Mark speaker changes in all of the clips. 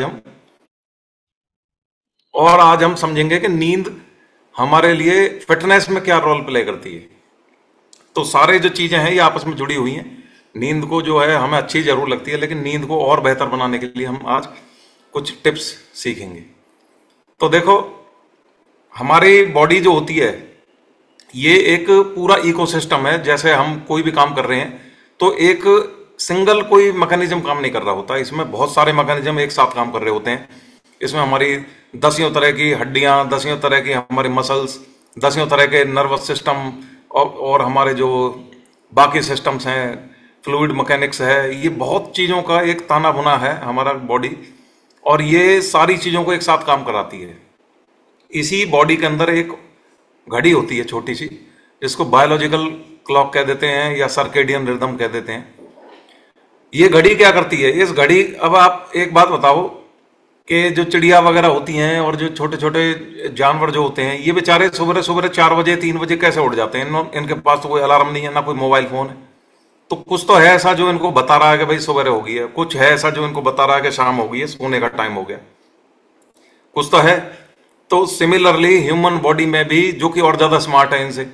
Speaker 1: हम और आज हम समझेंगे कि नींद हमारे लिए फिटनेस में क्या रोल प्ले करती है। तो सारे जो चीजें हैं ये आपस में जुड़ी हुई हैं। नींद को जो है हमें अच्छी जरूर लगती है, लेकिन नींद को और बेहतर बनाने के लिए हम आज कुछ टिप्स सीखेंगे। तो देखो, हमारी बॉडी जो होती है ये एक पूरा इकोसिस्टम है। जैसे हम कोई भी काम कर रहे हैं तो एक सिंगल कोई मैकेनिज्म काम नहीं कर रहा होता, इसमें बहुत सारे मैकेनिज्म एक साथ काम कर रहे होते हैं। इसमें हमारी दसियों तरह की हड्डियां, दसियों तरह की हमारे मसल्स, दसियों तरह के नर्वस सिस्टम और हमारे जो बाकी सिस्टम्स हैं, फ्लूइड मैकेनिक्स है, ये बहुत चीज़ों का एक ताना बुना है हमारा बॉडी। और ये सारी चीज़ों को एक साथ काम कराती है। इसी बॉडी के अंदर एक घड़ी होती है छोटी सी, जिसको बायोलॉजिकल क्लॉक कह देते हैं या सर्केडियन रिदम कह देते हैं। ये घड़ी क्या करती है? इस घड़ी, अब आप एक बात बताओ कि जो चिड़िया वगैरह होती हैं और जो छोटे छोटे जानवर जो होते हैं, ये बेचारे सुबह सुबह 4 बजे 3 बजे कैसे उठ जाते हैं? इनके पास तो कोई अलार्म नहीं है, ना कोई मोबाइल फोन है। तो कुछ तो है ऐसा जो इनको बता रहा है कि भाई सुबह हो गई है, कुछ है ऐसा जो इनको बता रहा है कि शाम हो गई है, सोने का टाइम हो गया, कुछ तो है। तो सिमिलरली ह्यूमन बॉडी में भी, जो कि और ज्यादा स्मार्ट है इनसे,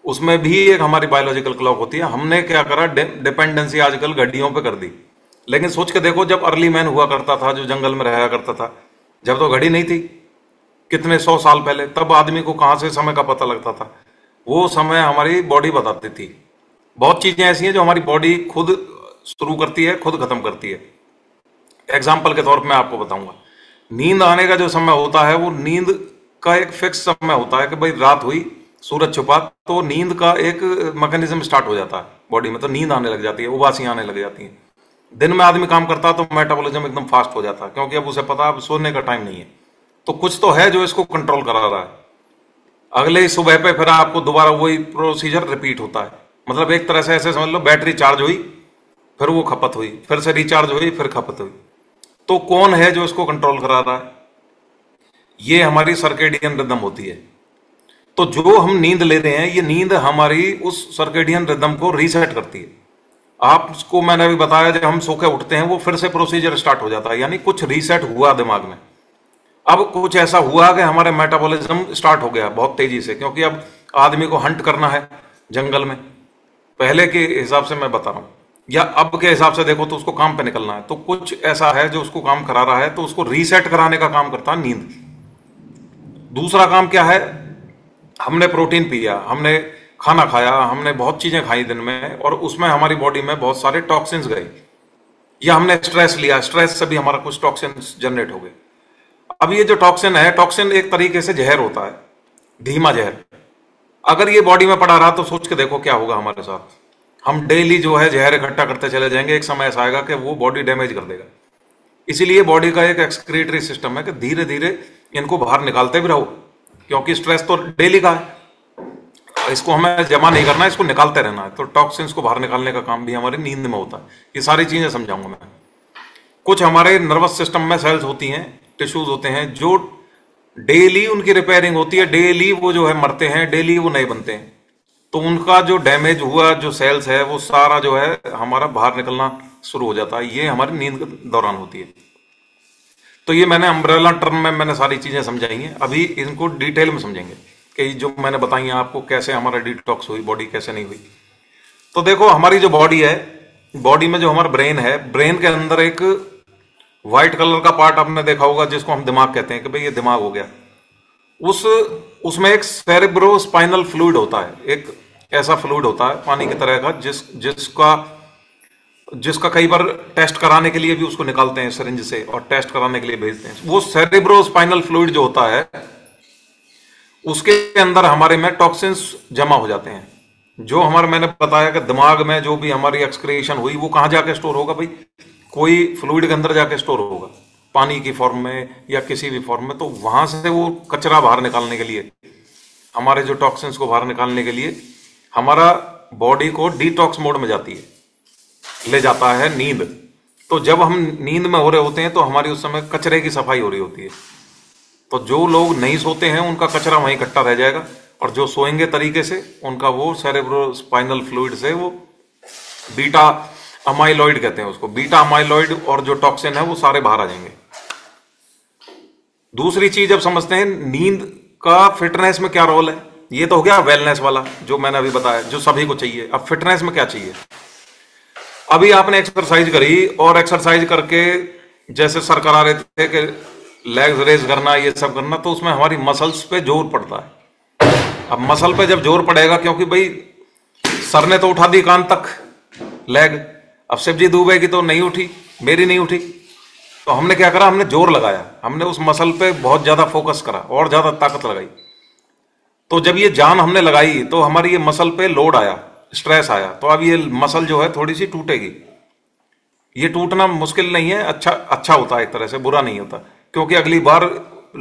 Speaker 1: उसमें भी एक हमारी बायोलॉजिकल क्लॉक होती है। हमने क्या करा, डिपेंडेंसी आजकल घड़ियों पे कर दी। लेकिन सोच के देखो, जब अर्ली मैन हुआ करता था, जो जंगल में रहा करता था, जब तो घड़ी नहीं थी, कितने 100 साल पहले, तब आदमी को कहां से समय का पता लगता था? वो समय हमारी बॉडी बताती थी। बहुत चीजें ऐसी हैं जो हमारी बॉडी खुद शुरू करती है, खुद खत्म करती है। एग्जाम्पल के तौर पर मैं आपको बताऊंगा, नींद आने का जो समय होता है वो नींद का एक फिक्स समय होता है कि भाई रात हुई, सूरज छुपा, तो नींद का एक मैकेनिज्म स्टार्ट हो जाता है बॉडी में, तो नींद आने लग जाती है, उबासी आने लग जाती है। दिन में आदमी काम करता है तो मेटाबॉलिज्म एकदम फास्ट हो जाता है, क्योंकि अब उसे पता है अब सोने का टाइम नहीं है। तो कुछ तो है जो इसको कंट्रोल करा रहा है। अगले ही सुबह पे फिर आपको दोबारा वही प्रोसीजर रिपीट होता है। मतलब एक तरह से ऐसे समझ लो, बैटरी चार्ज हुई, फिर वो खपत हुई, फिर से रिचार्ज हुई, फिर खपत हुई। तो कौन है जो इसको कंट्रोल करा रहा है? ये हमारी सर्केडियन रिदम होती है। तो जो हम नींद ले रहे हैं, ये नींद हमारी उस सर्केडियन रिदम को रीसेट करती है। आपको मैंने अभी बताया, जब हम सो के उठते हैं वो फिर से प्रोसीजर स्टार्ट हो जाता है, यानी कुछ रीसेट हुआ दिमाग में। अब कुछ ऐसा हुआ कि हमारे मेटाबॉलिज्म स्टार्ट हो गया बहुत तेजी से, क्योंकि अब आदमी को हंट करना है जंगल में। पहले के हिसाब से मैं बता रहा हूं, या अब के हिसाब से देखो तो उसको काम पे निकलना है, तो कुछ ऐसा है जो उसको काम करा रहा है, तो उसको रीसेट कराने का काम करता है नींद। दूसरा काम क्या है? हमने प्रोटीन पिया, हमने खाना खाया, हमने बहुत चीजें खाई दिन में, और उसमें हमारी बॉडी में बहुत सारे टॉक्सिन्स गए, या हमने स्ट्रेस लिया, स्ट्रेस से भी हमारा कुछ टॉक्सिन्स जनरेट हो गए। अब ये जो टॉक्सिन है, टॉक्सिन एक तरीके से जहर होता है, धीमा जहर। अगर ये बॉडी में पड़ा रहा तो सोच के देखो क्या होगा हमारे साथ। हम डेली जो है जहर इकट्ठा करते चले जाएंगे, एक समय ऐसा आएगा कि वो बॉडी डैमेज कर देगा। इसीलिए बॉडी का एक एक्सक्रीटरी सिस्टम है कि धीरे धीरे इनको बाहर निकालते भी रहो, क्योंकि स्ट्रेस तो डेली का है, इसको हमें जमा नहीं करना है, इसको निकालते रहना है। तो टॉक्सिन्स को बाहर निकालने का काम भी हमारी नींद में होता है। ये सारी चीजें समझाऊंगा मैं। कुछ हमारे नर्वस सिस्टम में सेल्स होती हैं, टिश्यूज होते हैं, जो डेली उनकी रिपेयरिंग होती है, डेली वो जो है मरते हैं, डेली वो नए बनते हैं। तो उनका जो डैमेज हुआ जो सेल्स है, वो सारा जो है हमारा बाहर निकलना शुरू हो जाता है। ये हमारी नींद के दौरान होती है। तो ये मैंने अम्ब्रेला टर्म में मैंने सारी चीजें समझाई हैं, अभी इनको डिटेल में समझेंगे कि जो मैंने बताई हैं आपको, कैसे हमारा डिटॉक्स हुई बॉडी, कैसे नहीं हुई। तो देखो, हमारी जो बॉडी है, बॉडी में जो हमारा ब्रेन है, ब्रेन के अंदर एक व्हाइट कलर का पार्ट आपने देखा होगा, जिसको हम दिमाग कहते हैं कि भाई ये दिमाग हो गया। उसमें एक सेरेब्रोस्पाइनल फ्लूइड होता है, एक ऐसा फ्लूइड होता है पानी की तरह का, जिसका कई बार टेस्ट कराने के लिए भी उसको निकालते हैं सिरिंज से और टेस्ट कराने के लिए भेजते हैं। वो सेरेब्रोस्पाइनल फ्लूइड जो होता है, उसके अंदर हमारे में टॉक्सिन्स जमा हो जाते हैं। जो हमारे, मैंने बताया कि दिमाग में जो भी हमारी एक्सक्रीशन हुई, वो कहां जाके स्टोर होगा भाई? कोई फ्लूइड के अंदर जाके स्टोर होगा, पानी की फॉर्म में या किसी भी फॉर्म में। तो वहां से वो कचरा बाहर निकालने के लिए, हमारे जो टॉक्सिन्स को बाहर निकालने के लिए, हमारा बॉडी को डिटॉक्स मोड में जाती है, ले जाता है नींद। तो जब हम नींद में हो रहे होते हैं तो हमारी उस समय कचरे की सफाई हो रही होती है। तो जो लोग नहीं सोते हैं उनका कचरा वहीं इकट्ठा रह जाएगा, और जो सोएंगे तरीके से, उनका वो सेरेब्रोस्पाइनल फ्लूइड से वो बीटा अमाइलॉइड कहते हैं उसको, बीटा अमाइलॉइड और जो टॉक्सिन है वो सारे बाहर आ जाएंगे। दूसरी चीज अब समझते हैं नींद का फिटनेस में क्या रोल है। ये तो हो गया वेलनेस वाला जो मैंने अभी बताया, जो सभी को चाहिए। अब फिटनेस में क्या चाहिए? अभी आपने एक्सरसाइज करी और एक्सरसाइज करके जैसे सर करा रहे थे कि लेग्स रेज करना, ये सब करना, तो उसमें हमारी मसल्स पे जोर पड़ता है। अब मसल पे जब जोर पड़ेगा, क्योंकि भाई सर ने तो उठा दी कान तक लेग, अब शिवजी दुबे की तो नहीं उठी, मेरी नहीं उठी, तो हमने क्या करा, हमने जोर लगाया, हमने उस मसल पे बहुत ज्यादा फोकस करा और ज्यादा ताकत लगाई। तो जब ये जान हमने लगाई तो हमारी ये मसल पे लोड आया, स्ट्रेस आया, तो अब ये मसल जो है थोड़ी सी टूटेगी। ये टूटना मुश्किल नहीं है, अच्छा होता है, एक तरह से बुरा नहीं होता, क्योंकि अगली बार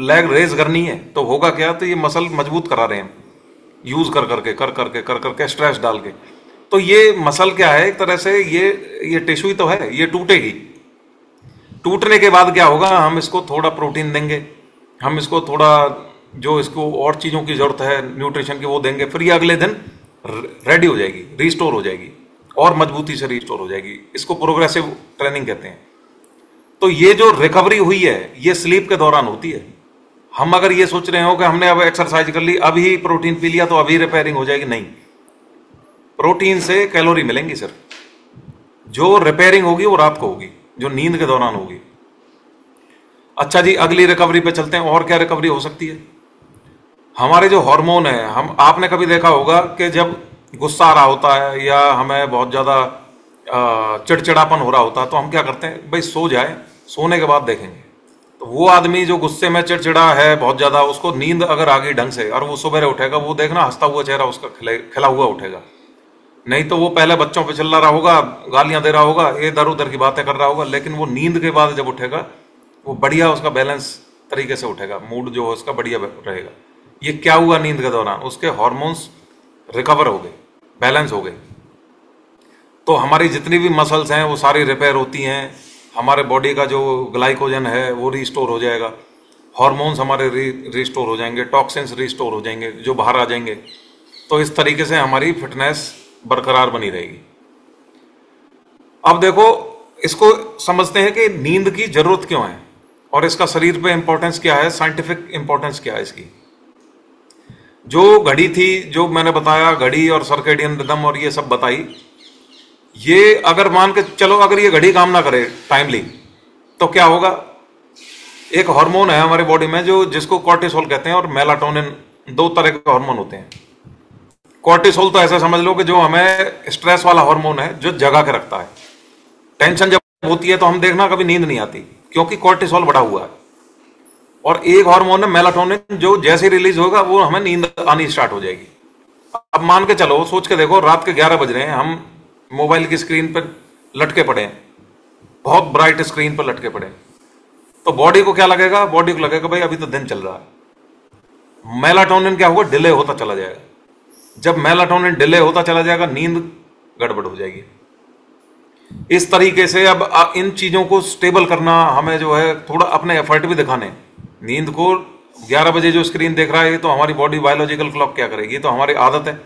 Speaker 1: लेग रेज करनी है तो होगा क्या, तो ये मसल मजबूत करा रहे हैं यूज कर करके स्ट्रेस डाल के। तो ये मसल क्या है, एक तरह से ये टिश्यू ही तो है, ये टूटेगी। टूटने के बाद क्या होगा, हम इसको थोड़ा प्रोटीन देंगे, हम इसको थोड़ा जो इसको और चीजों की जरूरत है न्यूट्रिशन की वो देंगे, फिर ये अगले दिन रेडी हो जाएगी, रिस्टोर हो जाएगी और मजबूती से रिस्टोर हो जाएगी। इसको प्रोग्रेसिव ट्रेनिंग कहते हैं। तो ये जो रिकवरी हुई है ये स्लीप के दौरान होती है। हम अगर ये सोच रहे हो कि हमने अब एक्सरसाइज कर ली, अभी प्रोटीन पी लिया तो अभी रिपेयरिंग हो जाएगी, नहीं। प्रोटीन से कैलोरी मिलेंगी सिर्फ, जो रिपेयरिंग होगी वो रात को होगी, जो नींद के दौरान होगी। अच्छा जी, अगली रिकवरी पे चलते हैं। और क्या रिकवरी हो सकती है? हमारे जो हार्मोन है, हम आपने कभी देखा होगा कि जब गुस्सा आ रहा होता है या हमें बहुत ज्यादा चिड़चिड़ापन हो रहा होता है तो हम क्या करते हैं, भाई सो जाए, सोने के बाद देखेंगे। तो वो आदमी जो गुस्से में चिड़चिड़ा है बहुत ज्यादा, उसको नींद अगर आ गई ढंग से और वो सुबह उठेगा, वो देखना हंसता हुआ चेहरा उसका खिला हुआ उठेगा। नहीं तो वो पहले बच्चों पे चिल्ला रहा होगा, गालियां दे रहा होगा, इधर उधर की बातें कर रहा होगा, लेकिन वो नींद के बाद जब उठेगा वो बढ़िया, उसका बैलेंस तरीके से उठेगा, मूड जो है उसका बढ़िया रहेगा। ये क्या हुआ, नींद के दौरान उसके हॉर्मोन्स रिकवर हो गए, बैलेंस हो गए। तो हमारी जितनी भी मसल्स हैं वो सारी रिपेयर होती हैं, हमारे बॉडी का जो ग्लाइकोजन है वो रिस्टोर हो जाएगा, हॉर्मोन्स हमारे रिस्टोर हो जाएंगे, टॉक्सिन्स रिस्टोर हो जाएंगे जो बाहर आ जाएंगे। तो इस तरीके से हमारी फिटनेस बरकरार बनी रहेगी। अब देखो, इसको समझते हैं कि नींद की जरूरत क्यों है और इसका शरीर पे इंपॉर्टेंस क्या है, साइंटिफिक इंपॉर्टेंस क्या है इसकी। जो घड़ी थी, जो मैंने बताया, घड़ी और सर्केडियन रिदम और ये सब बताई, ये अगर मान के चलो अगर ये घड़ी काम ना करे टाइमली तो क्या होगा। एक हार्मोन है हमारी बॉडी में जो जिसको कॉर्टिसोल कहते हैं और मेलाटोनिन, दो तरह के हार्मोन होते हैं। कॉर्टिसोल तो ऐसा समझ लो कि जो हमें स्ट्रेस वाला हार्मोन है, जो जगा के रखता है। टेंशन जब होती है तो हम देखना कभी नींद नहीं आती क्योंकि कॉर्टिसोल बढ़ा हुआ है। और एक हार्मोन है मेलाटोनिन, जो जैसे रिलीज होगा वो हमें नींद आनी स्टार्ट हो जाएगी। अब मान के चलो, सोच के देखो, रात के 11 बज रहे हैं, हम मोबाइल की स्क्रीन पर लटके पड़े हैं, बहुत ब्राइट स्क्रीन पर लटके पड़े हैं, तो बॉडी को क्या लगेगा, बॉडी को लगेगा भाई अभी तो दिन चल रहा है। मेलाटोनिन क्या होगा, डिले होता चला जाएगा। जब मेलाटोनिन डिले होता चला जाएगा, नींद गड़बड़ हो जाएगी। इस तरीके से अब इन चीजों को स्टेबल करना, हमें जो है थोड़ा अपने एफर्ट भी दिखाने। नींद को 11 बजे जो स्क्रीन देख रहा है, तो हमारी बॉडी बायोलॉजिकल क्लॉक क्या करेगी, तो हमारी आदत है,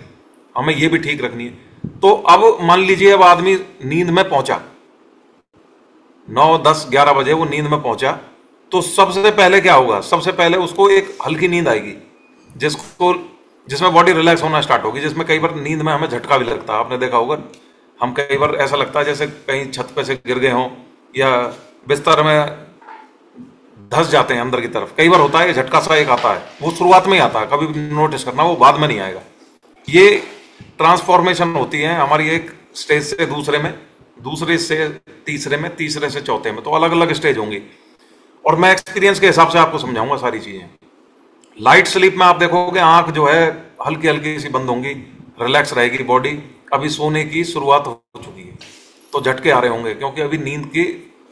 Speaker 1: हमें ये भी ठीक रखनी है। तो अब मान लीजिए अब आदमी नींद में पहुंचा, 9, 10, 11 बजे वो नींद में पहुंचा, तो सबसे पहले क्या होगा, सबसे पहले उसको एक हल्की नींद आएगी जिसमें बॉडी रिलैक्स होना स्टार्ट होगी, जिसमें कई बार नींद में हमें झटका भी लगता है। आपने देखा होगा, हम कई बार ऐसा लगता है जैसे कहीं छत पे से गिर गए हों या बिस्तर में धस जाते हैं अंदर की तरफ। कई बार होता है, झटका सा एक आता है, वो शुरुआत में ही आता है, कभी भी नोटिस करना, वो बाद में नहीं आएगा। ये ट्रांसफॉर्मेशन होती है हमारी एक स्टेज से दूसरे में, दूसरे से तीसरे में, तीसरे से चौथे में, तो अलग अलग स्टेज होंगी। और मैं एक्सपीरियंस के हिसाब से आपको समझाऊंगा सारी चीजें। लाइट स्लीप में आप देखोगे आंख जो है हल्की हल्की सी बंद होंगी, रिलैक्स रहेगी बॉडी, अभी सोने की शुरुआत हो चुकी है, तो झटके आ रहे होंगे क्योंकि अभी नींद की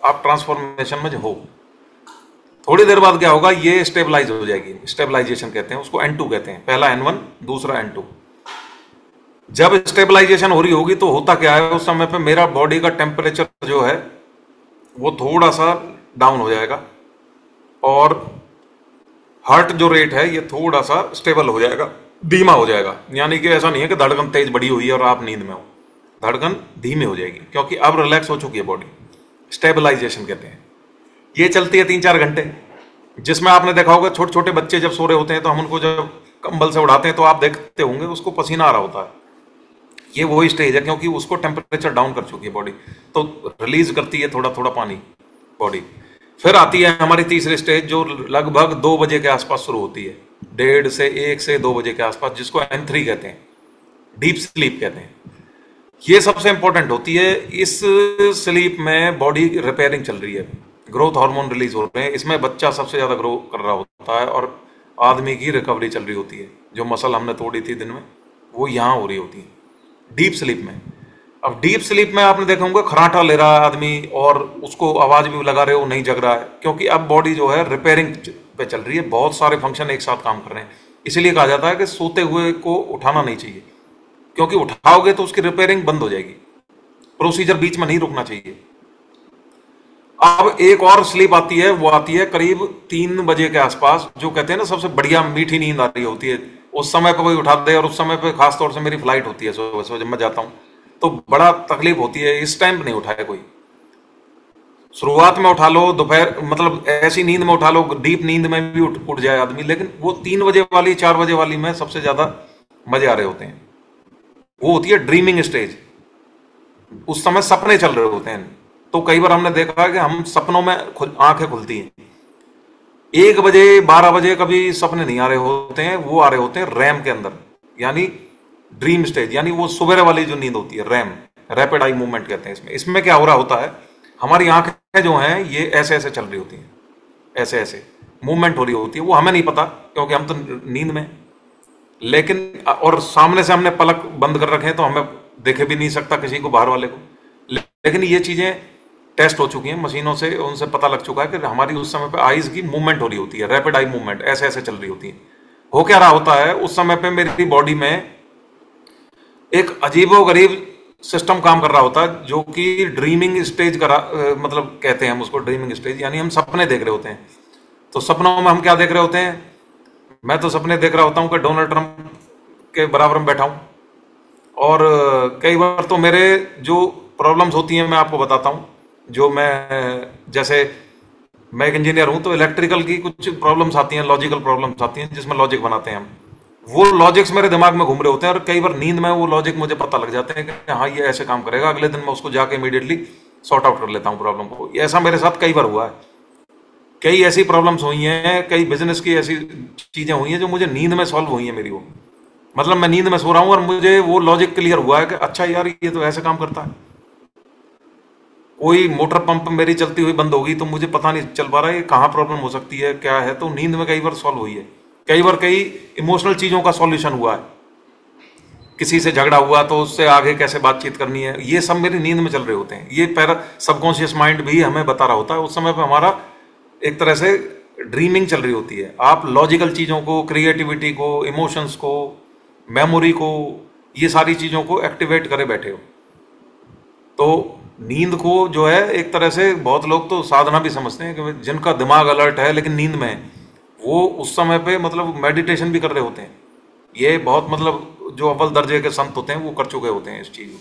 Speaker 1: आप ट्रांसफॉर्मेशन में हो। थोड़ी देर बाद क्या होगा, ये स्टेबलाइज हो जाएगी, स्टेबलाइजेशन कहते हैं उसको, N2 कहते हैं, पहला N1, दूसरा N2। जब स्टेबलाइजेशन हो रही होगी तो होता क्या है, उस समय पे मेरा बॉडी का टेम्परेचर जो है वो थोड़ा सा डाउन हो जाएगा और हार्ट जो रेट है ये थोड़ा सा स्टेबल हो जाएगा, धीमा हो जाएगा। यानी कि ऐसा नहीं है कि धड़कन तेज बढ़ी हुई है और आप नींद में हो, धड़कन धीमी हो जाएगी क्योंकि अब रिलैक्स हो चुकी है बॉडी। स्टेबलाइजेशन कहते हैं। ये चलती है 3-4 घंटे। जिसमें आपने देखा होगा छोटे छोटे बच्चे जब सो रहे होते हैं तो हम उनको जब कंबल से उड़ाते हैं तो आप देखते होंगे उसको पसीना आ रहा होता है। ये वही स्टेज है, क्योंकि उसको टेम्परेचर डाउन कर चुकी है बॉडी, तो रिलीज करती है थोड़ा थोड़ा पानी बॉडी। फिर आती है हमारी तीसरी स्टेज जो लगभग 2 बजे के आसपास शुरू होती है, 1:30 से 2 बजे के आसपास, जिसको N3 कहते हैं, डीप स्लीप कहते हैं। ये सबसे इंपॉर्टेंट होती है। इस स्लीप में बॉडी रिपेयरिंग चल रही है, ग्रोथ हार्मोन रिलीज हो रहे हैं, इसमें बच्चा सबसे ज्यादा ग्रो कर रहा होता है और आदमी की रिकवरी चल रही होती है। जो मसल हमने तोड़ी थी दिन में वो यहाँ हो रही होती है डीप स्लीप में। अब डीप स्लीप में आपने देखा होगा खराटा ले रहा है आदमी और उसको आवाज भी लगा रहे हो, नहीं जग रहा है, क्योंकि अब बॉडी जो है रिपेयरिंग पे चल रही है, बहुत सारे फंक्शन एक साथ काम कर रहे हैं। इसीलिए कहा जाता है कि सोते हुए को उठाना नहीं चाहिए, क्योंकि उठाओगे तो उसकी रिपेयरिंग बंद हो जाएगी, प्रोसीजर बीच में नहीं रुकना चाहिए। अब एक और स्लीप आती है, वो आती है करीब 3 बजे के आसपास, जो कहते हैं ना सबसे बढ़िया मीठी नींद आ रही होती है। उस समय पे कोई उठा दे, और उस समय पे खास तौर से मेरी फ्लाइट होती है सुबह सुबह जब मैं जाता हूँ, तो बड़ा तकलीफ होती है। इस टाइम पे नहीं उठाए कोई, शुरुआत में उठा लो, दोपहर मतलब ऐसी नींद में उठा लो, डीप नींद में भी उठ जाए आदमी, लेकिन वो 3 बजे वाली 4 बजे वाली में सबसे ज्यादा मजे आ रहे होते हैं। वो होती है ड्रीमिंग स्टेज, उस समय सपने चल रहे होते हैं। तो कई बार हमने देखा कि हम सपनों में आंखें खुलती हैं 1 बजे 12 बजे, कभी सपने नहीं आ रहे होते हैं, वो आ रहे होते हैं रैम के अंदर, यानी ड्रीम स्टेज, यानी वो सुबह वाली जो नींद होती है, रैम, रैपिड आई मूवमेंट कहते हैं इसमें। इसमें क्या हो रहा होता है, हमारी आंखें जो हैं ये ऐसे ऐसे चल रही होती हैं, ऐसे ऐसे मूवमेंट हो रही होती है, वो हमें नहीं पता क्योंकि हम तो नींद में, लेकिन और सामने से हमने पलक बंद कर रखे हैं तो हमें देखे भी नहीं सकता किसी को, बाहर वाले को। लेकिन ये चीजें टेस्ट हो चुकी हैं मशीनों से, उनसे पता लग चुका है कि हमारी उस समय पे आईज की मूवमेंट हो रही होती है, रैपिड आई मूवमेंट ऐसे ऐसे चल रही होती है। हो क्या रहा होता है उस समय पे, मेरी बॉडी में एक अजीबोगरीब सिस्टम काम कर रहा होता है, जो कि ड्रीमिंग स्टेज करा मतलब कहते हैं हम उसको ड्रीमिंग स्टेज, यानी हम सपने देख रहे होते हैं। तो सपनों में हम क्या देख रहे होते हैं, मैं तो सपने देख रहा होता हूं कि डोनाल्ड ट्रंप के बराबर में बैठा हूं, और कई बार तो मेरे जो प्रॉब्लम्स होती हैं मैं आपको बताता हूं। जो मैं, जैसे मैं एक इंजीनियर हूं, तो इलेक्ट्रिकल की कुछ प्रॉब्लम्स आती हैं, लॉजिकल प्रॉब्लम्स आती हैं, जिसमें लॉजिक बनाते हैं हम। वो लॉजिक्स मेरे दिमाग में घूम रहे होते हैं, और कई बार नींद में वो लॉजिक मुझे पता लग जाते हैं कि हाँ ये ऐसे काम करेगा। अगले दिन मैं उसको जाके इमीडिएटली सॉर्ट आउट कर लेता हूँ प्रॉब्लम को। ऐसा मेरे साथ कई बार हुआ है, कई ऐसी प्रॉब्लम्स हुई हैं, कई बिजनेस की ऐसी चीजें हुई हैं जो मुझे नींद में सॉल्व हुई हैं मेरी। वो मतलब मैं नींद में सो रहा हूं और मुझे वो लॉजिक क्लियर हुआ है कि अच्छा यार ये तो ऐसे काम करता है। कोई मोटर पंप मेरी चलती हुई बंद होगी तो मुझे पता नहीं चल पा रहा है ये कहाँ प्रॉब्लम हो सकती है, क्या है, तो नींद में कई बार सॉल्व हुई है। कई बार कई इमोशनल चीजों का सॉल्यूशन हुआ है, किसी से झगड़ा हुआ तो उससे आगे कैसे बातचीत करनी है, ये सब मेरी नींद में चल रहे होते हैं। ये पैरा सबकॉन्शियस माइंड भी हमें बता रहा होता है, उस समय पे हमारा एक तरह से ड्रीमिंग चल रही होती है। आप लॉजिकल चीजों को, क्रिएटिविटी को, इमोशंस को, मेमोरी को, ये सारी चीजों को एक्टिवेट करे बैठे हो। तो नींद को जो है एक तरह से बहुत लोग तो साधना भी समझते हैं कि जिनका दिमाग अलर्ट है लेकिन नींद में है, वो उस समय पे मतलब मेडिटेशन भी कर रहे होते हैं। ये बहुत मतलब जो अव्वल दर्जे के संत होते हैं वो कर चुके होते हैं इस चीज को।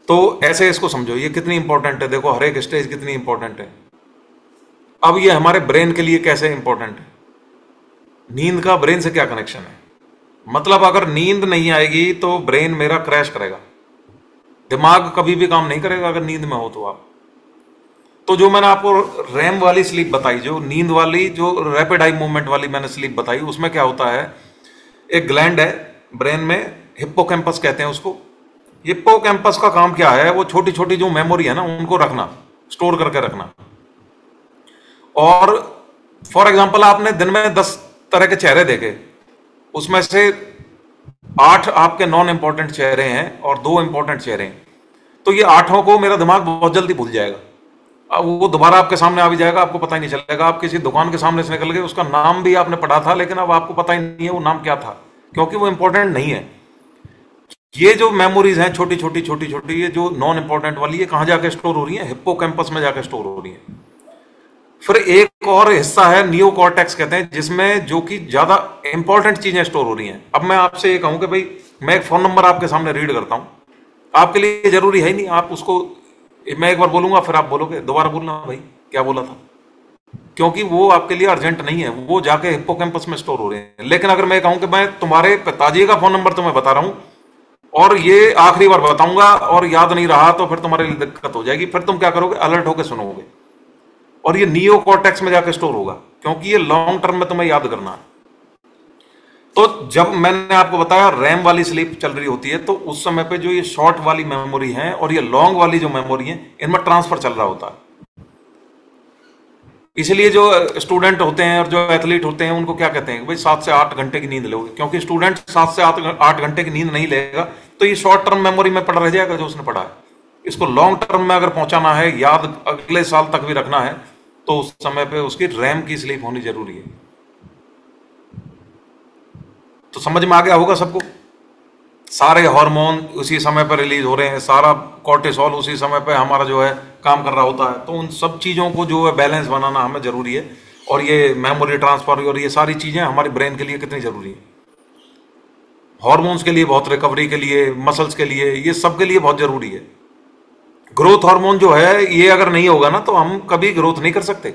Speaker 1: तो ऐसे इसको समझो ये कितनी इंपॉर्टेंट है, देखो हर एक स्टेज कितनी इंपॉर्टेंट है। अब ये हमारे ब्रेन के लिए कैसे इंपॉर्टेंट है, नींद का ब्रेन से क्या कनेक्शन है। मतलब अगर नींद नहीं आएगी तो ब्रेन मेरा क्रैश करेगा, दिमाग कभी भी काम नहीं करेगा अगर नींद में हो तो आप। तो जो मैंने आपको रैम वाली स्लीप बताई, जो नींद वाली, जो रैपिड आई मूवमेंट वाली मैंने स्लीप बताई, उसमें क्या होता है, एक ग्लैंड है ब्रेन में, हिप्पोकैम्पस कहते हैं उसको। हिप्पोकैम्पस का काम क्या है, वो छोटी छोटी जो मेमोरी है ना उनको रखना, स्टोर करके रखना। और फॉर एग्जाम्पल आपने दिन में 10 तरह के चेहरे देखे, उसमें से 8 आपके नॉन इंपॉर्टेंट चेहरे हैं और 2 इंपॉर्टेंट चेहरे हैं। तो ये 8 को मेरा दिमाग बहुत जल्दी भूल जाएगा, अब वो दोबारा आपके सामने आ भी जाएगा, आपको पता ही नहीं चलेगा। आप किसी दुकान के सामने से निकल गए, उसका नाम भी आपने पढ़ा था लेकिन अब आपको पता ही नहीं है वो नाम क्या था, क्योंकि वो इंपॉर्टेंट नहीं है। ये जो मेमोरीज हैं छोटी छोटी छोटी छोटी, ये जो नॉन इंपॉर्टेंट वाली, ये कहां जाके स्टोर हो रही है, हिप्पोकैम्पस में जाके स्टोर हो रही है। फिर एक और हिस्सा है नियोकॉर्टेक्स कहते हैं, जिसमें जो कि ज्यादा इंपॉर्टेंट चीजें स्टोर हो रही हैं। अब मैं आपसे ये कहूं कि भाई मैं एक फोन नंबर आपके सामने रीड करता हूं, आपके लिए जरूरी है ही नहीं, आप उसको, मैं एक बार बोलूंगा फिर आप बोलोगे, दोबारा बोलना भाई क्या बोला था, क्योंकि वो आपके लिए अर्जेंट नहीं है, वो जाके हिप्पोकैम्पस में स्टोर हो रहे हैं। लेकिन अगर मैं कहूं कि मैं तुम्हारे पिताजी का फोन नंबर तुम्हें बता रहा हूं और ये आखिरी बार बताऊंगा और याद नहीं रहा, तो फिर तुम्हारे लिए दिक्कत हो जाएगी। फिर तुम क्या करोगे, अलर्ट होकर सुनोगे और ये नियो कॉर्टेक्स में जाकर स्टोर होगा, क्योंकि ये लॉन्ग टर्म में तुम्हें याद करना है। तो जब मैंने आपको बताया रैम वाली स्लीप चल रही होती है, तो उस समय पे जो ये शॉर्ट वाली मेमोरी है और ये लॉन्ग वाली जो मेमोरी है, इनमें ट्रांसफर चल रहा होता है। इसलिए जो स्टूडेंट होते हैं और जो एथलीट होते हैं उनको क्या कहते हैं, भाई 7 से 8 घंटे की नींद लोगे, क्योंकि स्टूडेंट 7 से 8 घंटे की नींद नहीं लेगा तो ये शॉर्ट टर्म मेमोरी में पड़ा रह जाएगा जो उसने पढ़ा है। इसको लॉन्ग टर्म में अगर पहुंचाना है, याद अगले साल तक भी रखना है, तो उस समय पे उसकी रैम की स्लीप होनी जरूरी है। तो समझ में आ गया होगा सबको, सारे हार्मोन उसी समय पर रिलीज हो रहे हैं, सारा कॉर्टिसोल उसी समय पर हमारा जो है काम कर रहा होता है। तो उन सब चीज़ों को जो है बैलेंस बनाना हमें जरूरी है। और ये मेमोरी ट्रांसफर और ये सारी चीज़ें हमारी ब्रेन के लिए कितनी जरूरी है, हॉर्मोन्स के लिए बहुत, रिकवरी के लिए, मसल्स के लिए, ये सब के लिए बहुत जरूरी है। ग्रोथ हार्मोन जो है ये अगर नहीं होगा ना तो हम कभी ग्रोथ नहीं कर सकते।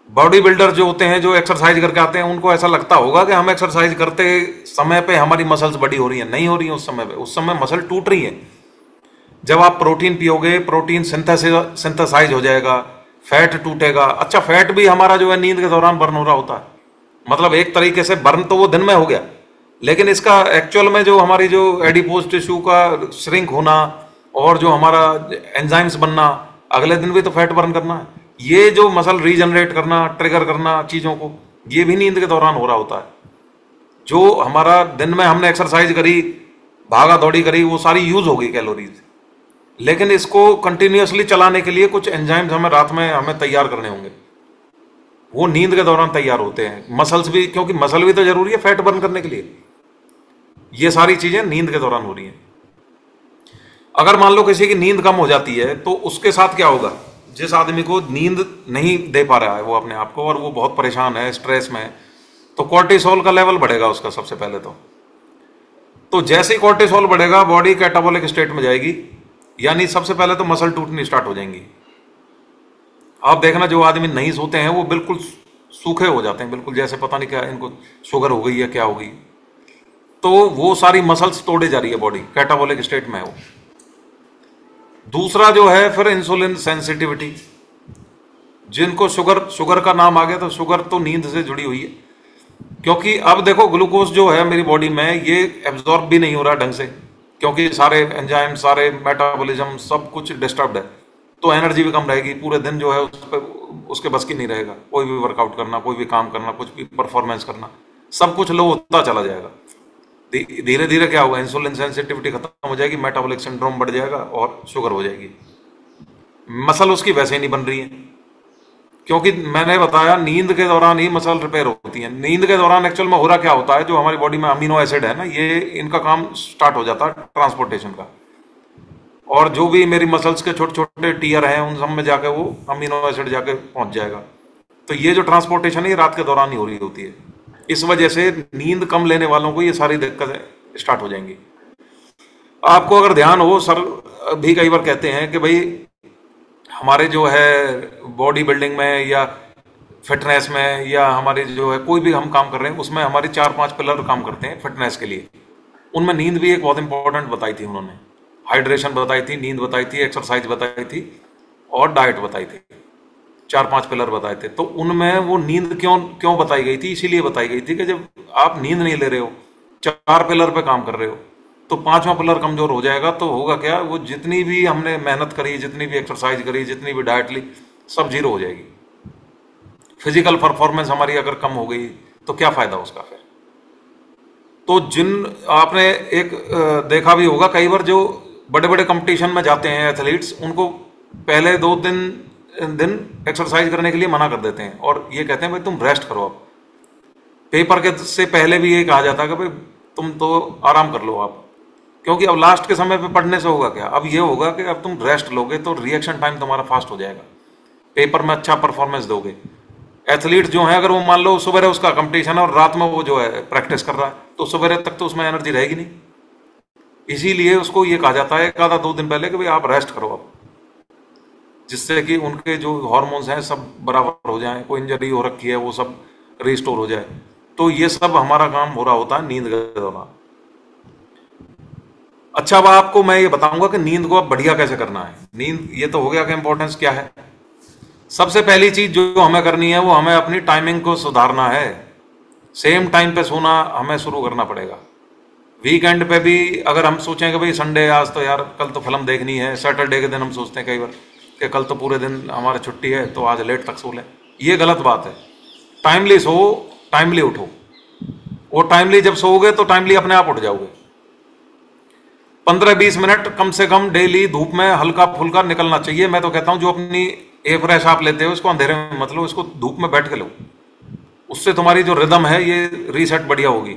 Speaker 1: बॉडी बिल्डर जो होते हैं, जो एक्सरसाइज करके आते हैं, उनको ऐसा लगता होगा कि हम एक्सरसाइज करते समय पे हमारी मसल्स बड़ी हो रही हैं, नहीं हो रही हैं। उस समय पे, उस समय मसल टूट रही है। जब आप प्रोटीन पियोगे, प्रोटीन सिंथेसाइज हो जाएगा, फैट टूटेगा। अच्छा, फैट भी हमारा जो है नींद के दौरान बर्न हो रहा होता है, मतलब एक तरीके से बर्न तो वो दिन में हो गया, लेकिन इसका एक्चुअल में जो हमारी जो एडिपोज टिश्यू का श्रिंक होना और जो हमारा एंजाइम्स बनना, अगले दिन भी तो फैट बर्न करना है। ये जो मसल रीजनरेट करना, ट्रिगर करना चीजों को, ये भी नींद के दौरान हो रहा होता है। जो हमारा दिन में हमने एक्सरसाइज करी, भागा दौड़ी करी, वो सारी यूज हो गई कैलोरीज, लेकिन इसको कंटिन्यूअसली चलाने के लिए कुछ एंजाइम्स हमें रात में हमें तैयार करने होंगे, वो नींद के दौरान तैयार होते हैं। मसल्स भी, क्योंकि मसल भी तो जरूरी है फैट बर्न करने के लिए। ये सारी चीजें नींद के दौरान हो रही हैं। अगर मान लो किसी की नींद कम हो जाती है तो उसके साथ क्या होगा, जिस आदमी को नींद नहीं दे पा रहा है वो अपने आप को, और वो बहुत परेशान है, स्ट्रेस में है, तो कॉर्टिसोल का लेवल बढ़ेगा उसका सबसे पहले तो जैसे ही कॉर्टिसोल बढ़ेगा, बॉडी कैटाबोलिक स्टेट में जाएगी, यानी सबसे पहले तो मसल टूटनी स्टार्ट हो जाएंगी। आप देखना, जो आदमी नहीं सोते हैं वो बिल्कुल सूखे हो जाते हैं, बिल्कुल जैसे पता नहीं क्या इनको शुगर हो गई है, क्या हो गई। तो वो सारी मसल्स तोड़े जा रही है, बॉडी कैटाबोलिक स्टेट में है वो। दूसरा जो है फिर इंसुलिन सेंसिटिविटी। जिनको शुगर का नाम आ गया, तो शुगर तो नींद से जुड़ी हुई है, क्योंकि अब देखो ग्लूकोज जो है मेरी बॉडी में, ये एब्जॉर्ब भी नहीं हो रहा ढंग से, क्योंकि सारे एंजाइम, सारे मेटाबॉलिज्म सब कुछ डिस्टर्ब्ड है। तो एनर्जी भी कम रहेगी, पूरे दिन जो है उसके बस की नहीं रहेगा, कोई भी वर्कआउट करना, कोई भी काम करना, कुछ भी परफॉर्मेंस करना, सब कुछ लो होता चला जाएगा। धीरे धीरे क्या होगा, इंसुलिन सेंसिटिविटी खत्म हो जाएगी, मेटाबॉलिक सिंड्रोम बढ़ जाएगा और शुगर हो जाएगी। मसल उसकी वैसे ही नहीं बन रही है, क्योंकि मैंने बताया नींद के दौरान ही मसल रिपेयर होती है। नींद के दौरान एक्चुअल में हो रहा क्या होता है, जो हमारी बॉडी में अमीनो एसिड है ना, ये इनका काम स्टार्ट हो जाता है ट्रांसपोर्टेशन का, और जो भी मेरी मसल्स के छोटे छोटे टीयर हैं उन सब में जाके वो अमीनो एसिड जाके पहुंच जाएगा। तो ये जो ट्रांसपोर्टेशन है ये रात के दौरान ही हो रही होती है। इस वजह से नींद कम लेने वालों को ये सारी दिक्कतें स्टार्ट हो जाएंगी। आपको अगर ध्यान हो, सर भी कई बार कहते हैं कि भाई हमारे जो है बॉडी बिल्डिंग में या फिटनेस में, या हमारे जो है कोई भी हम काम कर रहे हैं, उसमें हमारी 4-5 पिलर काम करते हैं फिटनेस के लिए। उनमें नींद भी एक बहुत इंपॉर्टेंट बताई थी उन्होंने। हाइड्रेशन बताई थी, नींद बताई थी, एक्सरसाइज बताई थी और डाइट बताई थी। 4-5 पिलर बताए थे। तो उनमें वो नींद क्यों बताई गई थी, इसीलिए बताई गई थी कि जब आप नींद नहीं ले रहे हो, 4 पिलर पे काम कर रहे हो, तो 5वां पिलर कमजोर हो जाएगा। तो होगा क्या, वो जितनी भी हमने मेहनत करी, जितनी भी एक्सरसाइज करी, जितनी भी डाइट ली, सब जीरो हो जाएगी। फिजिकल परफॉर्मेंस हमारी अगर कम हो गई तो क्या फायदा उसका फिर। तो आपने एक देखा भी होगा कई बार, जो बड़े बड़े कंपटीशन में जाते हैं एथलीट्स, उनको पहले 2 दिन एक्सरसाइज करने के लिए मना कर देते हैं और ये कहते हैं भाई तुम रेस्ट करो। अब पेपर के से पहले भी ये कहा जाता है कि भाई तुम तो आराम कर लो आप, क्योंकि अब लास्ट के समय पे पढ़ने से होगा क्या, अब ये होगा कि अब तुम रेस्ट लोगे तो रिएक्शन टाइम तुम्हारा फास्ट हो जाएगा, पेपर में अच्छा परफॉर्मेंस दोगे। एथलीट जो है, अगर वो मान लो सुबह उसका कंपटीशन है और रात में वो जो है प्रैक्टिस कर रहा है, तो सुबह तक तो उसमें एनर्जी रहेगी नहीं। इसीलिए उसको ये कहा जाता है एक आधा 2 दिन पहले कि भाई आप रेस्ट करो। अब जिससे कि उनके जो हार्मोन्स हैं सब बराबर हो जाएं, कोई इंजरी हो रखी है वो सब रिस्टोर हो जाए। तो ये सब हमारा काम हो रहा होता है नींद के दौरान। अच्छा, अब आपको मैं ये बताऊंगा कि नींद को अब बढ़िया कैसे करना है। नींद ये तो हो गया कि इंपॉर्टेंस क्या है। सबसे पहली चीज जो हमें करनी है वो हमें अपनी टाइमिंग को सुधारना है। सेम टाइम पे सोना हमें शुरू करना पड़ेगा। वीकेंड पे भी अगर हम सोचें कि भाई संडे आज तो यार कल तो फिल्म देखनी है, सैटरडे के दिन हम सोचते हैं कई बार कि कल तो पूरे दिन हमारी छुट्टी है तो आज लेट तक सो लें, ये गलत बात है। टाइमली सो, टाइमली उठो। वो टाइमली जब सोओगे तो टाइमली अपने आप उठ जाओगे। 15-20 मिनट कम से कम डेली धूप में हल्का फुल्का निकलना चाहिए। मैं तो कहता हूं जो अपनी ए फ्रेश आप लेते हो इसको अंधेरे में मत लो, इसको धूप में बैठ के लो। उससे तुम्हारी जो रिदम है ये रीसेट बढ़िया होगी।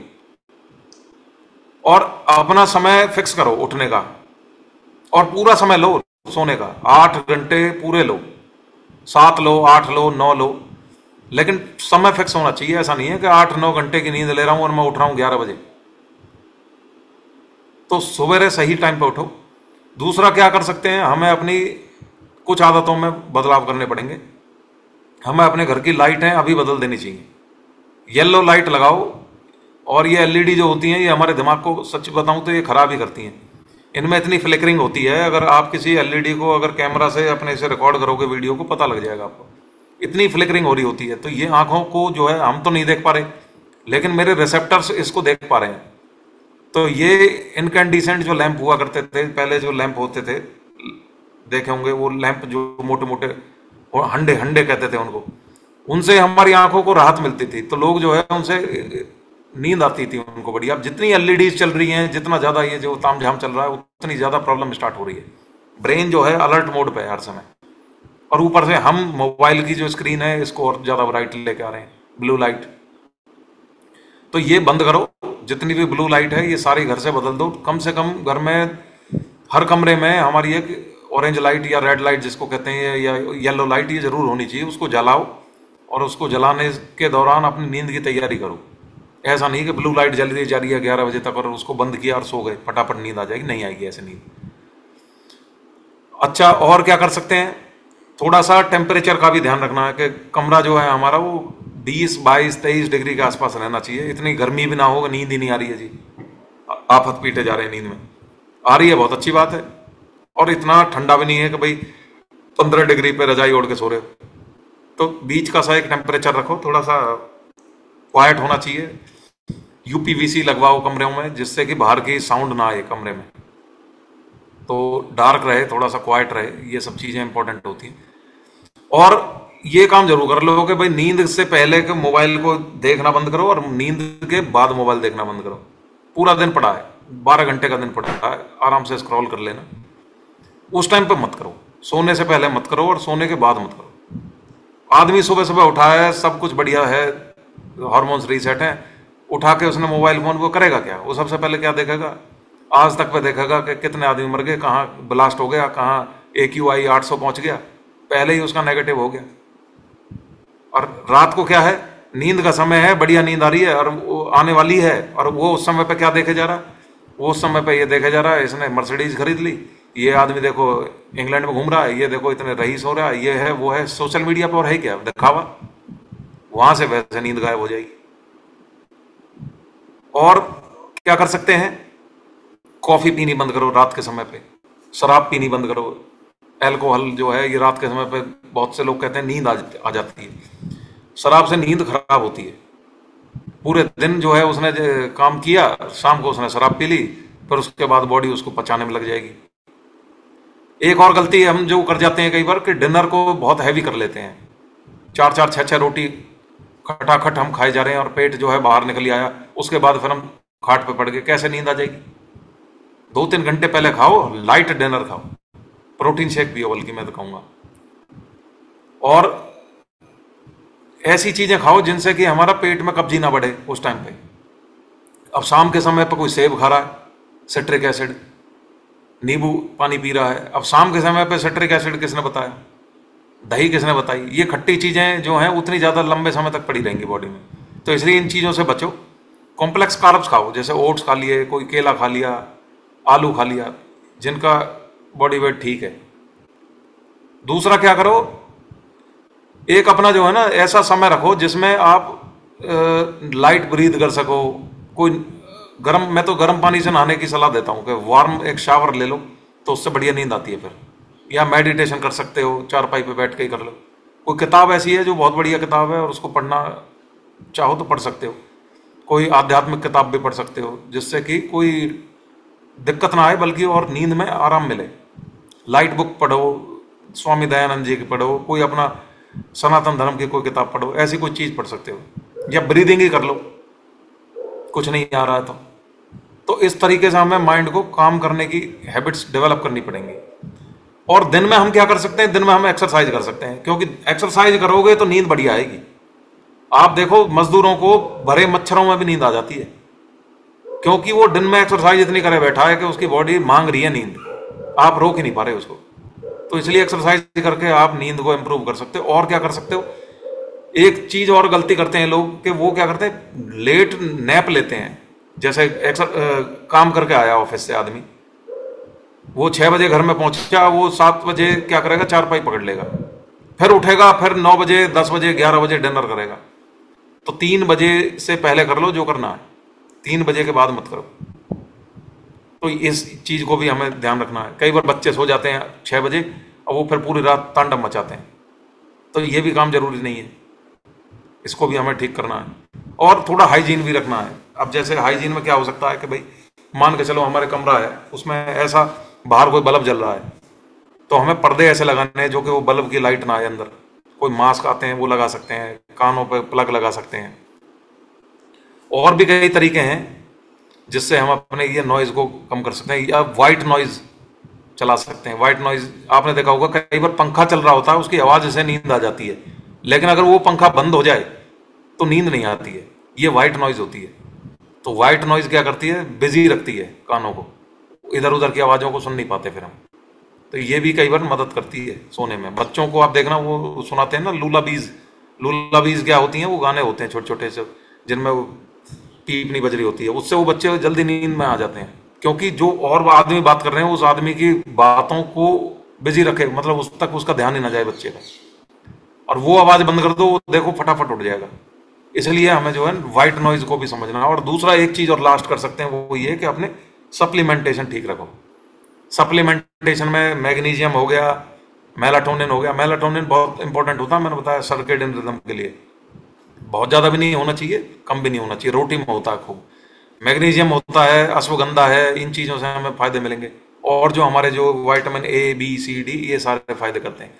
Speaker 1: और अपना समय फिक्स करो उठने का, और पूरा समय लो सोने का। 8 घंटे पूरे लो, 7 लो, 8 लो, 9 लो, लेकिन समय फिक्स होना चाहिए। ऐसा नहीं है कि 8-9 घंटे की नींद ले रहा हूं और मैं उठ रहा हूं 11 बजे। तो सवेरे सही टाइम पे उठो। दूसरा क्या कर सकते हैं, हमें अपनी कुछ आदतों में बदलाव करने पड़ेंगे। हमें अपने घर की लाइटें अभी बदल देनी चाहिए। येलो लाइट लगाओ। और ये एलईडी जो होती हैं ये हमारे दिमाग को, सच बताऊं तो ये खराब ही करती हैं। इनमें इतनी फ्लिकरिंग होती है, अगर आप किसी एलईडी को अगर कैमरा से अपने से रिकॉर्ड करोगे वीडियो को, पता लग जाएगा आपको। इतनी फ्लिकरिंग हो रही होती है, तो ये आंखों को जो है हम तो नहीं देख पा रहे, लेकिन मेरे रिसेप्टर्स इसको देख पा रहे हैं। तो ये इनकैंडिसेंट जो लैंप हुआ करते थे पहले, जो लैंप होते थे देखे होंगे, वो लैंप जो मोटे मोटे हंडे हंडे कहते थे उनको, उनसे हमारी आंखों को राहत मिलती थी। तो लोग जो है उनसे नींद आती थी उनको बढ़िया। अब जितनी एलईडीज चल रही हैं, जितना ज्यादा ये जो तामझाम चल रहा है, उतनी ज्यादा प्रॉब्लम स्टार्ट हो रही है। ब्रेन जो है अलर्ट मोड पे है हर समय। और ऊपर से हम मोबाइल की जो स्क्रीन है इसको और ज्यादा ब्राइट लेके आ रहे हैं, ब्लू लाइट। तो ये बंद करो। जितनी भी ब्लू लाइट है ये सारी घर से बदल दो। कम से कम घर में हर कमरे में हमारी एक ऑरेंज लाइट या रेड लाइट जिसको कहते हैं, या येलो लाइट, ये जरूर होनी चाहिए। उसको जलाओ और उसको जलाने के दौरान अपनी नींद की तैयारी करो। ऐसा नहीं कि ब्लू लाइट जल जा रही है 11 बजे तक और उसको बंद किया और सो गए, फटाफट नींद आ जाएगी, नहीं आएगी ऐसे नींद। अच्छा, और क्या कर सकते हैं, थोड़ा सा टेम्परेचर का भी ध्यान रखना है कि कमरा जो है हमारा वो 20, 22, 23 डिग्री के आसपास रहना चाहिए। इतनी गर्मी भी ना हो, नींद ही नहीं आ रही है जी, आफत पीटे जा रहे हैं नींद में। आ रही है बहुत अच्छी बात है। और इतना ठंडा भी नहीं है कि भाई 15 डिग्री पे रजाई ओढ़ के सो रहे हो। तो बीच का सा एक टेम्परेचर रखो, थोड़ा सा क्वाइट होना चाहिए। यूपीवीसी लगवाओ कमरों में जिससे कि बाहर की साउंड ना आए कमरे में, तो डार्क रहे, थोड़ा सा क्वाइट रहे। ये सब चीजें इंपॉर्टेंट होती हैं। और ये काम जरूर कर लो कि भाई नींद से पहले के मोबाइल को देखना बंद करो और नींद के बाद मोबाइल देखना बंद करो। पूरा दिन पड़ा है, 12 घंटे का दिन पड़ा है, आराम से स्क्रॉल कर लेना। उस टाइम पे मत करो, सोने से पहले मत करो और सोने के बाद मत करो। आदमी सुबह सुबह उठा है, सब कुछ बढ़िया है, हार्मोन्स रीसेट है, उठा के उसने मोबाइल फोन को करेगा क्या? वो सबसे पहले क्या देखेगा? आज तक पे देखेगा कि कितने आदमी मर गए, कहाँ ब्लास्ट हो गया, कहाँ AQI 800 पहुंच गया, पहले ही उसका नेगेटिव हो गया। और रात को क्या है, नींद का समय है, बढ़िया नींद आ रही है और वो आने वाली है, और वो उस समय पे क्या देखे जा रहा है? वो उस समय पे ये देखे जा रहा है इसने मर्सिडीज खरीद ली, ये आदमी देखो इंग्लैंड में घूम रहा है, ये देखो इतने रईस हो रहा है, ये है वो है। सोशल मीडिया पर है क्या दिखावा, वहां से वैसे नींद गायब हो जाएगी। और क्या कर सकते हैं, कॉफी पीनी बंद करो रात के समय पे, शराब पीनी बंद करो। अल्कोहल जो है ये रात के समय पे बहुत से लोग कहते हैं नींद आ जाती है। शराब से नींद खराब होती है। पूरे दिन जो है उसने काम किया, शाम को उसने शराब पी ली, फिर उसके बाद बॉडी उसको पचाने में लग जाएगी। एक और गलती हम जो कर जाते हैं कई बार कि डिनर को बहुत हैवी कर लेते हैं। 4-4, 6-6 रोटी खटाखट हम खाए जा रहे हैं और पेट जो है बाहर निकल आया। उसके बाद फिर हम खाट पे पड़ गए, कैसे नींद आ जाएगी? 2-3 घंटे पहले खाओ, लाइट डिनर खाओ, प्रोटीन शेक पियो, बल्कि मैं तो कहूंगा। और ऐसी चीजें खाओ जिनसे कि हमारा पेट में कब्जी ना बढ़े उस टाइम पे। अब शाम के समय पर कोई सेब खा रहा है, सिट्रिक एसिड, नींबू पानी पी रहा है। अब शाम के समय पे सिट्रिक एसिड किसने बताया? दही किसने बताई? ये खट्टी चीजें जो हैं उतनी ज्यादा लंबे समय तक पड़ी रहेंगी बॉडी में, तो इसलिए इन चीजों से बचो। कॉम्प्लेक्स कार्ब्स खाओ, जैसे ओट्स खा लिए, कोई केला खा लिया, आलू खा लिया, जिनका बॉडी वेट ठीक है। दूसरा क्या करो, एक अपना जो है ना ऐसा समय रखो जिसमें आप लाइट ब्रीथ कर सको। कोई गर्म, मैं तो गर्म पानी से नहाने की सलाह देता हूँ कि वार्म एक शावर ले लो, तो उससे बढ़िया नींद आती है फिर। या मेडिटेशन कर सकते हो, चारपाई पे बैठ के ही कर लो। कोई किताब ऐसी है जो बहुत बढ़िया किताब है और उसको पढ़ना चाहो तो पढ़ सकते हो। कोई आध्यात्मिक किताब भी पढ़ सकते हो जिससे कि कोई दिक्कत ना आए बल्कि और नींद में आराम मिले। लाइट बुक पढ़ो, स्वामी दयानंद जी की पढ़ो, कोई अपना सनातन धर्म की कोई किताब पढ़ो, ऐसी कोई चीज पढ़ सकते हो। या ब्रीदिंग ही कर लो, कुछ नहीं आ रहा है तो इस तरीके से हमें माइंड को काम करने की हैबिट्स डेवलप करनी पड़ेंगी। और दिन में हम क्या कर सकते हैं, दिन में हम एक्सरसाइज कर सकते हैं, क्योंकि एक्सरसाइज करोगे तो नींद बढ़िया आएगी। आप देखो मजदूरों को भरे मच्छरों में भी नींद आ जाती है, क्योंकि वो दिन में एक्सरसाइज इतनी करे बैठा है कि उसकी बॉडी मांग रही है नींद, आप रोक ही नहीं पा रहे उसको। तो इसलिए एक्सरसाइज करके आप नींद को इंप्रूव कर सकते हो। और क्या कर सकते हो, एक चीज और गलती करते हैं लोग कि वो क्या करते हैं, लेट नैप लेते हैं। जैसे काम करके आया ऑफिस से आदमी, वो 6 बजे घर में पहुंचा, वो 7 बजे क्या करेगा, चारपाई पकड़ लेगा, फिर उठेगा, फिर 9 बजे, 10 बजे, 11 बजे डिनर करेगा। तो 3 बजे से पहले कर लो जो करना है, 3 बजे के बाद मत करो। तो इस चीज को भी हमें ध्यान रखना है। कई बार बच्चे सो जाते हैं 6 बजे और वो फिर पूरी रात तांडव मचाते हैं, तो ये भी काम जरूरी नहीं है, इसको भी हमें ठीक करना है। और थोड़ा हाइजीन भी रखना है। अब जैसे हाइजीन में क्या हो सकता है कि भाई मान के चलो हमारे कमरा है, उसमें ऐसा बाहर कोई बल्ब जल रहा है, तो हमें पर्दे ऐसे लगाने हैं जो कि वो बल्ब की लाइट ना आए अंदर। कोई मास्क आते हैं वो लगा सकते हैं, कानों पे प्लग लगा सकते हैं। और भी कई तरीके हैं जिससे हम अपने ये नॉइज को कम कर सकते हैं। या वाइट नॉइज चला सकते हैं। वाइट नॉइज आपने देखा होगा, कई बार पंखा चल रहा होता है, उसकी आवाज से नींद आ जाती है, लेकिन अगर वो पंखा बंद हो जाए तो नींद नहीं आती है। ये वाइट नॉइज होती है। तो वाइट नॉइज क्या करती है, बिजी रखती है कानों को, इधर उधर की आवाजों को सुन नहीं पाते फिर हम। तो ये भी कई बार मदद करती है सोने में। बच्चों को आप देखना, वो सुनाते हैं ना लूलाबीज। लूलाबीज क्या होती हैं, वो गाने होते हैं छोटे छोटे से जिनमें वो पीपनी बज रही होती है, उससे वो बच्चे जल्दी नींद में आ जाते हैं। क्योंकि जो और आदमी बात कर रहे हैं उस आदमी की बातों को बिजी रखे, मतलब उस तक उसका ध्यान ही ना जाए बच्चे का। और वो आवाज बंद कर दो, वो देखो फटाफट उठ जाएगा। इसलिए हमें जो है वाइट नॉइज को भी समझना है। और दूसरा एक चीज और लास्ट कर सकते हैं, वो ये कि अपने सप्लीमेंटेशन ठीक रखो। सप्लीमेंटेशन में मैग्नीशियम हो गया, मेलाटोनिन हो गया। मेलाटोनिन बहुत इंपॉर्टेंट होता है, मैंने बताया सर्केडियन रिदम के लिए। बहुत ज्यादा भी नहीं होना चाहिए, कम भी नहीं होना चाहिए, रोटी में होता है खूब। मैग्नीशियम होता है, अश्वगंधा है, इन चीजों से हमें फायदे मिलेंगे। और जो हमारे जो vitamin A B C D, ये सारे फायदे करते हैं।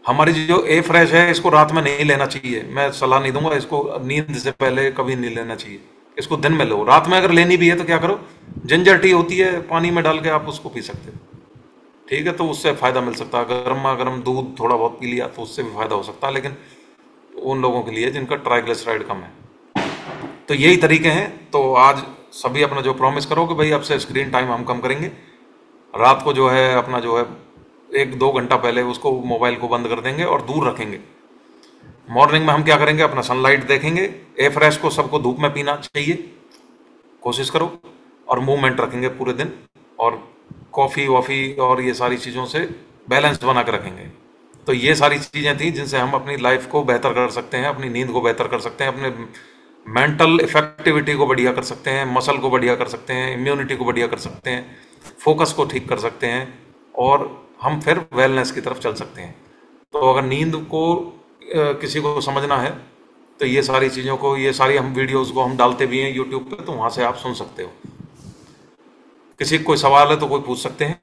Speaker 1: हमारी जो ए फ्रेश है, इसको रात में नहीं लेना चाहिए, मैं सलाह नहीं दूंगा। इसको नींद से पहले कभी नहीं लेना चाहिए, इसको दिन में लो। रात में अगर लेनी भी है तो क्या करो, जिंजर टी होती है, पानी में डाल के आप उसको पी सकते हो, ठीक है। तो उससे फायदा मिल सकता है। गर्मा गर्म दूध थोड़ा बहुत पी लिया तो उससे भी फायदा हो सकता है, लेकिन उन लोगों के लिए जिनका ट्राइग्लिसराइड कम है। तो यही तरीके हैं। तो आज सभी अपना जो प्रॉमिस करो कि भाई अब से स्क्रीन टाइम हम कम करेंगे। रात को जो है अपना जो है 1-2 घंटा पहले उसको मोबाइल को बंद कर देंगे और दूर रखेंगे। मॉर्निंग में हम क्या करेंगे, अपना सनलाइट देखेंगे। ए फ्रेश को सबको धूप में पीना चाहिए, कोशिश करो। और मूवमेंट रखेंगे पूरे दिन, और कॉफ़ी वॉफ़ी और ये सारी चीज़ों से बैलेंस बना के रखेंगे। तो ये सारी चीज़ें थी जिनसे हम अपनी लाइफ को बेहतर कर सकते हैं, अपनी नींद को बेहतर कर सकते हैं, अपने मेंटल इफेक्टिविटी को बढ़िया कर सकते हैं, मसल को बढ़िया कर सकते हैं, इम्यूनिटी को बढ़िया कर सकते हैं, फोकस को ठीक कर सकते हैं, और हम फिर वेलनेस की तरफ चल सकते हैं। तो अगर नींद को किसी को समझना है तो ये सारी चीज़ों को, ये सारी हम वीडियोस को हम डालते भी हैं यूट्यूब पे, तो वहाँ से आप सुन सकते हो। किसी को कोई सवाल है तो कोई पूछ सकते हैं।